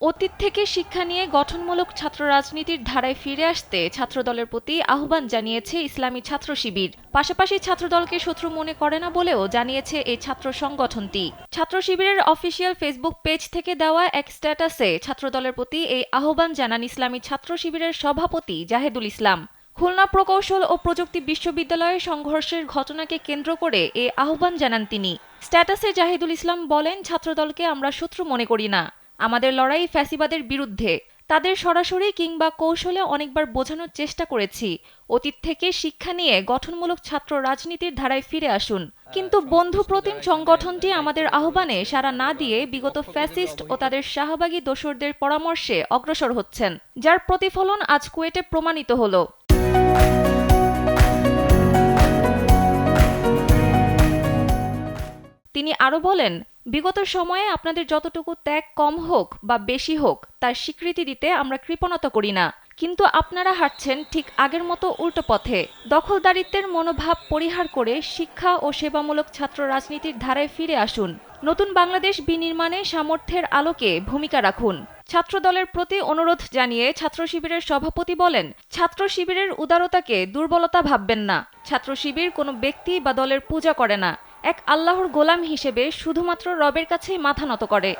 অতীত থেকে শিক্ষা নিয়ে গঠনমূলক ছাত্র রাজনীতির ধারায় ফিরে আসতে ছাত্রদলের প্রতি আহ্বান জানিয়েছে ইসলামী ছাত্র শিবির। পাশাপাশি ছাত্রদলকে শত্রু মনে করে না বলেও জানিয়েছে এই ছাত্র সংগঠনটি। ছাত্র শিবিরের অফিসিয়াল ফেসবুক পেজ থেকে দেওয়া এক স্ট্যাটাসে ছাত্রদলের প্রতি এই আহ্বান জানান ইসলামী ছাত্র শিবিরের সভাপতি জাহেদুল ইসলাম। খুলনা প্রকৌশল ও প্রযুক্তি বিশ্ববিদ্যালয়ের সংঘর্ষের ঘটনাকে কেন্দ্র করে এ আহ্বান জানান তিনি। স্ট্যাটাসে জাহিদুল ইসলাম বলেন, ছাত্রদলকে আমরা শত্রু মনে করি না। আমাদের লড়াই ফ্যাসিবাদের বিরুদ্ধে। তাদের সরাসরি কিংবা কৌশলে অনেকবার বোঝানোর চেষ্টা করেছি, অতীত থেকে শিক্ষা নিয়ে গঠনমূলক ছাত্র রাজনীতির ধারায় ফিরে আসুন। কিন্তু বন্ধু প্রতিম সংগঠনটি আমাদের আহ্বানে সাড়া না দিয়ে বিগত ফ্যাসিস্ট ও তাদের শাহবাগী দোসরদের পরামর্শে অগ্রসর হচ্ছেন, যার প্রতিফলন আজ কুয়েটে প্রমাণিত হলো। তিনি আরও বলেন, বিগত সময়ে আপনাদের যতটুকু ত্যাগ কম হোক বা বেশি হোক তার স্বীকৃতি দিতে আমরা কৃপণতা করি না। কিন্তু আপনারা হাঁটছেন ঠিক আগের মতো উল্টো পথে। দখলদারিত্বের মনোভাব পরিহার করে শিক্ষা ও সেবামূলক ছাত্র রাজনীতির ধারায় ফিরে আসুন। নতুন বাংলাদেশ বিনির্মাণে সামর্থ্যের আলোকে ভূমিকা রাখুন। ছাত্রদলের প্রতি অনুরোধ জানিয়ে ছাত্র শিবিরের সভাপতি বলেন, ছাত্র শিবিরের উদারতাকে দুর্বলতা ভাববেন না। ছাত্র শিবির কোনো ব্যক্তি বা দলের পূজা করে না, এক আল্লাহর গোলাম হিসেবে শুধুমাত্র রবের কাছেই মাথা নত করে।